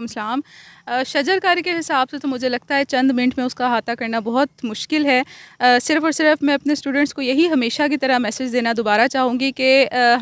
वालेकुम सलाम। शजरकारी के हिसाब से तो मुझे लगता है चंद मिनट में उसका अहाता करना बहुत मुश्किल है। सिर्फ़ और सिर्फ मैं अपने स्टूडेंट्स को यही हमेशा की तरह मैसेज देना दोबारा चाहूँगी कि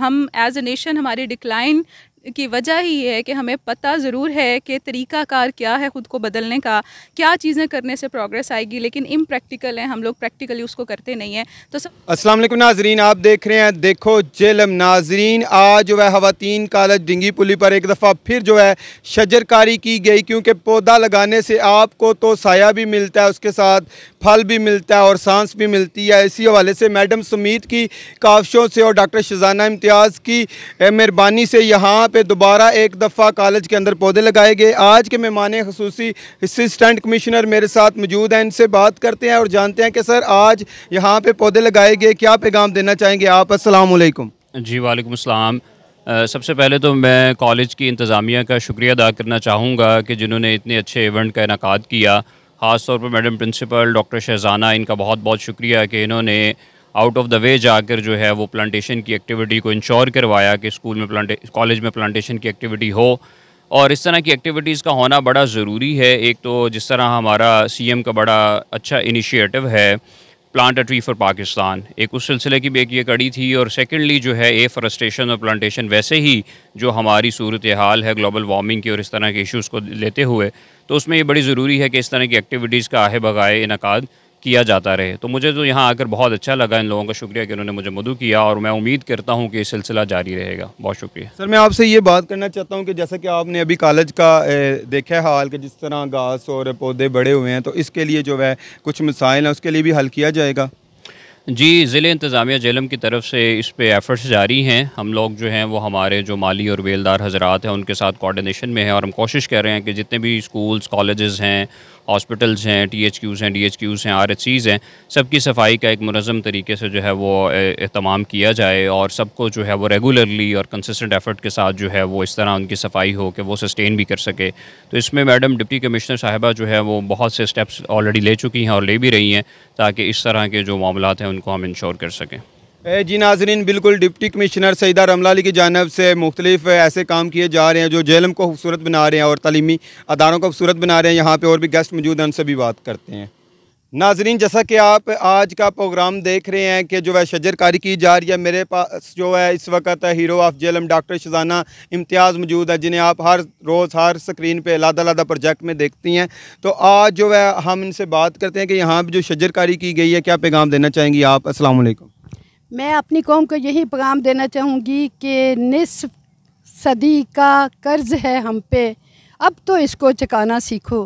हम एज़ अ नेशन हमारी डिक्लाइन की वजह ही ये है कि हमें पता ज़रूर है कि तरीक़ाकार क्या है ख़ुद को बदलने का, क्या चीज़ें करने से प्रोग्रेस आएगी, लेकिन इम्प्रैक्टिकल है, हम लोग प्रैक्टिकली उसको करते नहीं हैं। तो अस्सलाम वालेकुम नाजरीन, आप देख रहे हैं देखो जेलम। नाजरीन, आज जो है खवातीन कॉलेज डिंगी पुली पर एक दफ़ा फिर जो है शजरकारी की गई, क्योंकि पौधा लगाने से आपको तो साया भी मिलता है, उसके साथ फल भी मिलता है और सांस भी मिलती है। इसी हवाले से मैडम सुमीत की काविशों से और डॉक्टर शजाना इम्तियाज़ की मेहरबानी से यहाँ पे दोबारा एक दफ़ा कॉलेज के अंदर पौधे लगाए गए। आज के मेहमान खसूसी असिस्टेंट कमिश्नर मेरे साथ मौजूद हैं, इनसे बात करते हैं और जानते हैं कि सर आज यहाँ पे पौधे लगाए गए, क्या पैगाम देना चाहेंगे आप? अस्सलाम वालेकुम। जी वालेकुम अस्सलाम। सबसे पहले तो मैं कॉलेज की इंतज़ामिया का शुक्रिया अदा करना चाहूँगा कि जिन्होंने इतने अच्छे इवेंट का इनेकाद किया। ख़ास तौर पर मैडम प्रिंसिपल डॉक्टर शहज़ाना, इनका बहुत बहुत शुक्रिया कि इन्होंने आउट ऑफ द वे जाकर जो है वो प्लांटेशन की एक्टिविटी को इंश्योर करवाया कि स्कूल में कॉलेज में प्लांटेशन की एक्टिविटी हो। और इस तरह की एक्टिविटीज़ का होना बड़ा ज़रूरी है। एक तो जिस तरह हमारा सीएम का बड़ा अच्छा इनिशिएटिव है plant a tree for Pakistan, एक उस सिलसिले की भी एक ये कड़ी थी। और सेकेंडली जो है एफॉरेस्टेशन और प्लांटेशन, वैसे ही जो हमारी सूरत हाल है ग्लोबल वार्मिंग की और इस तरह के इश्यूज़ को लेते हुए, तो उसमें ये बड़ी ज़रूरी है कि इस तरह की एक्टिविटीज़ का आहे बगाए इनकाद किया जाता रहे। तो मुझे तो यहाँ आकर बहुत अच्छा लगा, इन लोगों का शुक्रिया कि उन्होंने मुझे मदऊ किया और मैं उम्मीद करता हूँ कि ये सिलसिला जारी रहेगा। बहुत शुक्रिया सर। मैं आपसे ये बात करना चाहता हूँ कि जैसा कि आपने अभी कॉलेज का देखा है हाल कि जिस तरह घास और पौधे बड़े हुए हैं, तो इसके लिए जो है कुछ मसाइल हैं, उसके लिए भी हल किया जाएगा? जी, ज़िले इंतज़ामिया जेलम की तरफ से इस पे एफ़र्ट्स जारी हैं। हम लोग जो हैं वो हमारे जो माली और बेलदार हज़रात हैं उनके साथ कोऑर्डिनेशन में है और हम कोशिश कर रहे हैं कि जितने भी स्कूल्स, कॉलेजेस हैं, हॉस्पिटल्स हैं, टीएचक्यूज़ हैं, डीएचक्यूज़ हैं, आरएचसीज़ हैं, सबकी सफाई का एक मुनज़्ज़म तरीके से जो है वो एहतमाम किया जाए और सबको जो है वो रेगुलरली और कंसिस्टेंट एफ़र्ट के साथ जो है वो इस तरह उनकी सफाई हो कि वो सस्टेन भी कर सके। तो इसमें मैडम डिप्टी कमिश्नर साहिबा जो है वो बहुत से स्टेप्स ऑलरेडी ले चुकी हैं और ले भी रही हैं, ताकि इस तरह के जो मामलात हैं उनको हम इंश्योर कर सकें। जी नाजरीन, बिल्कुल डिप्टी कमिश्नर सईदा रमला अली की जानिब से मुख्तलिफ ऐसे काम किए जा रहे हैं जो जेलम को खूबसूरत बना रहे हैं और तालीमी अदारों को खूबसूरत बना रहे हैं। यहाँ पे और भी गेस्ट मौजूद हैं, उनसे भी बात करते हैं। नाजरीन, जैसा कि आप आज का प्रोग्राम देख रहे हैं कि जो है शजरकारी की जा रही है, मेरे पास जो है इस वक्त हीरो ऑफ जेलम डॉक्टर शजाना इम्तियाज़ मौजूद है, जिन्हें आप हर रोज़ हर स्क्रीन पे अलग-अलग प्रोजेक्ट में देखती हैं। तो आज जो है हम इनसे बात करते हैं कि यहाँ पर जो शजरकारी की गई है, क्या पैगाम देना चाहेंगी आप? अस्सलाम वालेकुम। मैं अपनी कौम को यही पैगाम देना चाहूँगी कि निस्फ़ सदी का कर्ज़ है हम पे, अब तो इसको चुकाना सीखो।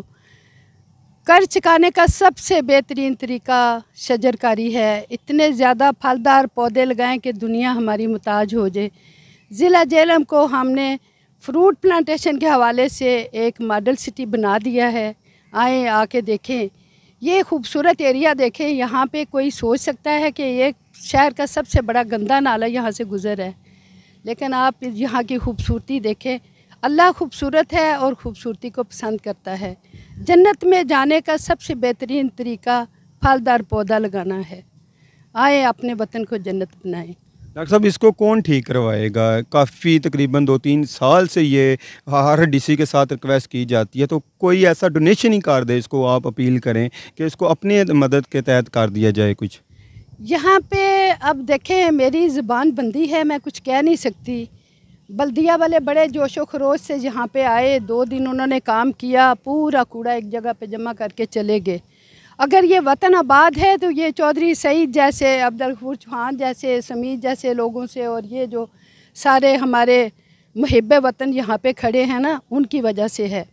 कर्ज़ चुकाने का सबसे बेहतरीन तरीका शजरकारी है। इतने ज़्यादा फलदार पौधे लगाएं कि दुनिया हमारी मुताज हो जाए। ज़िला जेलम को हमने फ्रूट प्लांटेशन के हवाले से एक मॉडल सिटी बना दिया है। आए आके देखें, ये खूबसूरत एरिया देखें। यहाँ पे कोई सोच सकता है कि ये शहर का सबसे बड़ा गंदा नाला यहाँ से गुज़र है, लेकिन आप यहाँ की खूबसूरती देखें। अल्लाह खूबसूरत है और ख़ूबसूरती को पसंद करता है। जन्नत में जाने का सबसे बेहतरीन तरीका फलदार पौधा लगाना है। आए अपने वतन को जन्नत बनाएं। डॉक्टर साहब, इसको कौन ठीक करवाएगा? काफ़ी तकरीबन 2-3 साल से ये हर डीसी के साथ रिक्वेस्ट की जाती है, तो कोई ऐसा डोनेशन ही कर दे, इसको आप अपील करें कि इसको अपनी मदद के तहत कर दिया जाए कुछ। यहाँ पे अब देखें, मेरी ज़ुबान बंदी है, मैं कुछ कह नहीं सकती। बल्दिया वाले बड़े जोशो खरोश से यहाँ पे आए, 2 दिन उन्होंने काम किया, पूरा कूड़ा एक जगह पे जमा करके चले गए। अगर ये वतन आबाद है तो ये चौधरी सईद जैसे, अब्दुल गफूर चौहान जैसे, समीर जैसे लोगों से और ये जो सारे हमारे मुहिब्बे वतन यहाँ पे खड़े हैं ना, उनकी वजह से है,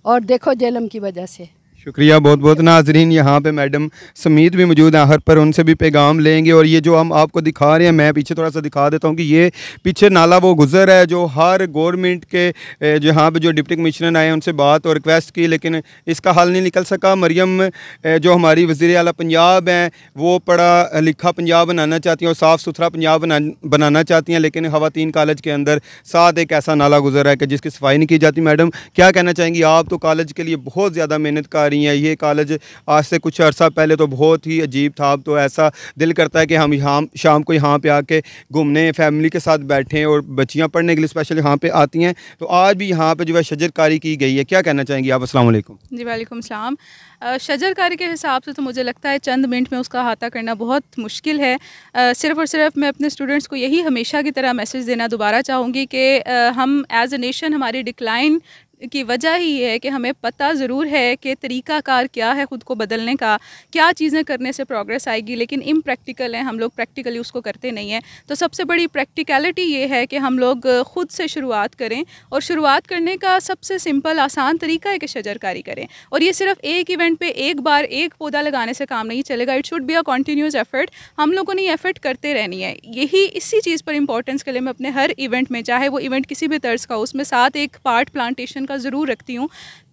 और देखो जेलम की वजह से। शुक्रिया बहुत बहुत। नाजरीन, यहाँ पे मैडम समीत भी मौजूद हैं, हर पर उनसे भी पैगाम लेंगे। और ये जो हम आपको दिखा रहे हैं, मैं पीछे थोड़ा सा दिखा देता हूँ कि ये पीछे नाला वो गुजर है जो हर गवर्नमेंट के जहाँ पे जो डिप्टी कमिश्नर आए उनसे बात और रिक्वेस्ट की, लेकिन इसका हल नहीं निकल सका। मरियम जो हमारी वज़ीर आला पंजाब हैं, वो पढ़ा लिखा पंजाब बनाना चाहती हैं और साफ़ सुथरा पंजाब बनाना चाहती हैं, लेकिन खवातीन कॉलेज के अंदर साथ एक ऐसा नाला गुजर है कि जिसकी सफाई नहीं की जाती। मैडम, क्या कहना चाहेंगी? आप तो कॉलेज के लिए बहुत ज़्यादा मेहनत कर रही हैं। ये कॉलेज आज से कुछ अर्सा पहले तो बहुत ही अजीब था, अब तो ऐसा दिल करता है कि हम यहाँ शाम को यहाँ पे आके घूमने, फैमिली के साथ बैठें, और बच्चियाँ पढ़ने के लिए स्पेशल यहाँ पे आती हैं। तो आज भी यहाँ पे जो है शजरकारी की गई है, क्या कहना चाहेंगी आप? अस्सलाम वालेकुम। जी वालेकुम सलाम। शजरकारी के हिसाब से तो मुझे लगता है चंद मिनट में उसका अहाता करना बहुत मुश्किल है। सिर्फ़ और सिर्फ मैं अपने स्टूडेंट्स को यही हमेशा की तरह मैसेज देना दोबारा चाहूँगी कि हम एज़ अ नेशन, हमारी डिक्लाइन की वजह ही ये है कि हमें पता ज़रूर है कि तरीक़ाकार क्या है ख़ुद को बदलने का, क्या चीज़ें करने से प्रोग्रेस आएगी, लेकिन इम्प्रैक्टिकल है, हम लोग प्रैक्टिकली उसको करते नहीं हैं। तो सबसे बड़ी प्रैक्टिकलिटी ये है कि हम लोग ख़ुद से शुरुआत करें, और शुरुआत करने का सबसे सिंपल आसान तरीका है कि शजरकारी करें। और ये सिर्फ एक इवेंट पे एक बार एक पौधा लगाने से काम नहीं चलेगा, it should be a continuous effort. हम लोगों ने ये एफर्ट करते रहनी है। यही इसी चीज़ पर इंपॉर्टेंस के लिए मैं अपने हर इवेंट में, चाहे वो इवेंट किसी भी तर्ज का, उसमें साथ एक पार्ट प्लांटेशन का ज़रूर रखती हूँ।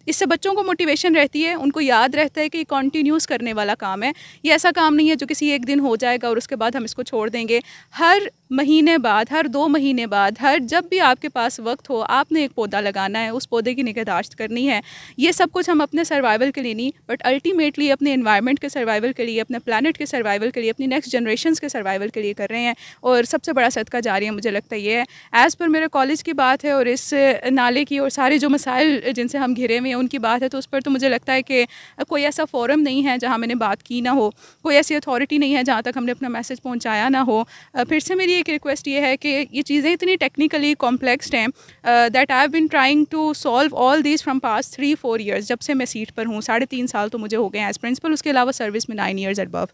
इससे बच्चों को मोटिवेशन रहती है, उनको याद रहता है कि कंटिन्यूस करने वाला काम है। ये ऐसा काम नहीं है जो किसी एक दिन हो जाएगा और उसके बाद हम इसको छोड़ देंगे। हर महीने बाद, हर 2 महीने बाद, हर जब भी आपके पास वक्त हो, आपने एक पौधा लगाना है, उस पौधे की निगहदाश्त करनी है। ये सब कुछ हम अपने सर्वाइवल के लिए नहीं, बट अल्टीमेटली अपने एनवायरनमेंट के सर्वाइवल के लिए, अपने प्लानट के सर्वाइवल के लिए, अपनी नेक्स्ट जनरेशन्स के सर्वाइवल के लिए कर रहे हैं। और सबसे बड़ा सदका जारिया मुझे लगता है ये है। एज़ पर मेरे कॉलेज की बात है और इस नाले की और सारे जो मसाइल जिनसे हम घिरे हुए हैं उनकी बात है, तो उस पर तो मुझे लगता है कि कोई ऐसा फोरम नहीं है जहाँ मैंने बात की ना हो, कोई ऐसी अथॉरिटी नहीं है जहाँ तक हमने अपना मैसेज पहुँचाया ना हो। फिर से मेरी एक रिक्वेस्ट ये है कि ये चीज़ें इतनी टेक्निकली कॉम्प्लेक्स हैं that I have been trying to solve all these from past 3-4 years. जब से मैं सीट पर हूँ, 3.5 साल तो मुझे हो गए हैं एज प्रिंसिपल, उसके अलावा सर्विस में 9 ईयर्स अबव।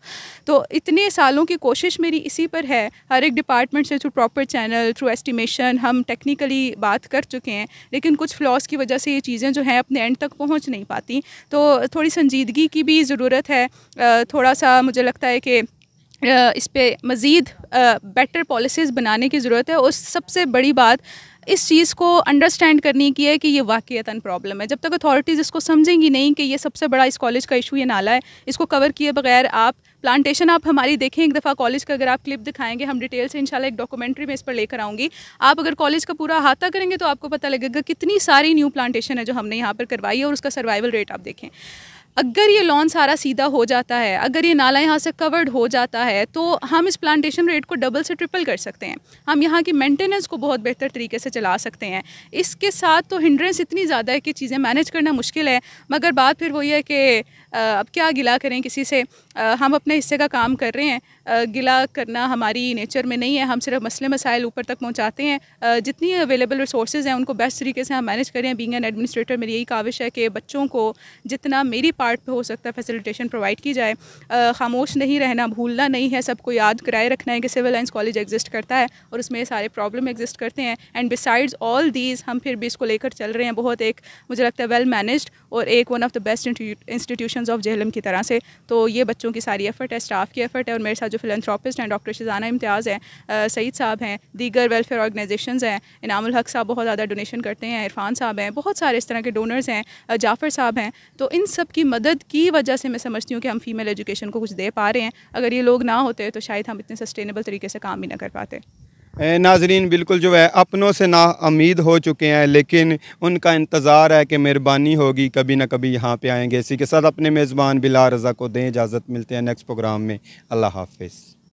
तो इतने सालों की कोशिश मेरी इसी पर है। हर एक डिपार्टमेंट से through proper channel, through estimation हम टेक्निकली बात कर चुके हैं, लेकिन कुछ फ्लॉज की वजह से ये चीज़ें जो हैं अपने एंड तक पहुँच नहीं पाती। तो थोड़ी संजीदगी की भी ज़रूरत है। थोड़ा सा मुझे लगता है कि इस पे मज़ीद बेटर पॉलिसीज़ बनाने की ज़रूरत है। और सबसे बड़ी बात इस चीज़ को अंडरस्टैंड करने की है कि ये वाक़ईतन प्रॉब्लम है। जब तक अथॉरिटीज़ इसको समझेंगी नहीं कि ये सबसे बड़ा इस कॉलेज का इशू ये नाला है, इसको कवर किए बगैर आप प्लांटेशन, आप हमारी देखें एक दफ़ा कॉलेज का, अगर आप क्लिप दिखाएंगे, हम डिटेल से इंशाल्लाह एक डॉक्यूमेंट्री में इस पर लेकर आऊँगी। आप अगर कॉलेज का पूरा अहाता करेंगे तो आपको पता लगेगा कितनी सारी न्यू प्लांटेशन है जो हमने यहाँ पर करवाई है, और उसका सर्वाइवल रेट आप देखें। अगर ये लॉन सारा सीधा हो जाता है, अगर ये नाला यहाँ से कवर्ड हो जाता है, तो हम इस प्लांटेशन रेट को डबल से ट्रिपल कर सकते हैं। हम यहाँ की मेंटेनेंस को बहुत बेहतर तरीके से चला सकते हैं। इसके साथ तो हिंड्रेंस इतनी ज़्यादा है कि चीज़ें मैनेज करना मुश्किल है। मगर बात फिर वही है कि अब क्या गिला करें किसी से। हम अपने हिस्से का काम कर रहे हैं, गिला करना हमारी नेचर में नहीं है। हम सिर्फ मसले मसाइल ऊपर तक पहुँचाते हैं। जितनी अवेलेबल रिसोर्सेज हैं उनको बेस्ट तरीके से हम मैनेज करें। बीइंग एन एडमिनिस्ट्रेटर मेरी यही काविश है कि बच्चों को जितना मेरी पार्ट पे हो सकता है फैसिलिटेशन प्रोवाइड की जाए। खामोश नहीं रहना, भूलना नहीं है, सबको याद कराए रखना है कि सिविल लाइंस कॉलेज एग्जिस्ट करता है और उसमें ये सारे प्रॉब्लम एग्जिस्ट करते हैं। एंड बिसाइड्स ऑल दीज हम फिर भी इसको लेकर चल रहे हैं बहुत एक, मुझे लगता है वेल मैनेज्ड और एक one of the best institutions of JLM की तरह से। तो ये बच्चों की सारी एफर्ट है, स्टाफ की एफर्ट है, और मेरे साथ जो फिलैंथ्रोपिस्ट हैं डॉक्टर शहजाना इम्तियाज़ हैं, सईद साहब हैं, दीगर वेलफेयर ऑर्गेनाइजेशंस हैं, इनामुल हक साहब बहुत ज़्यादा डोनेशन करते हैं, इरफान साहब हैं, बहुत सारे इस तरह के डोनर्स हैं, जाफ़र साहब हैं। तो इन सब की मदद की वजह से मैं समझती हूँ कि हम फीमेल एजुकेशन को कुछ दे पा रहे हैं। अगर ये लोग ना होते तो शायद हम इतने सस्टेनेबल तरीके से काम भी ना कर पाते। नाजरीन बिल्कुल जो है अपनों से ना उम्मीद हो चुके हैं, लेकिन उनका इंतज़ार है कि मेहरबानी होगी, कभी ना कभी यहाँ पे आएंगे। इसी के साथ अपने मेज़बान बिलाल रज़ा को दें इजाज़त, मिलते हैं नेक्स्ट प्रोग्राम में। अल्लाह हाफ़िज़।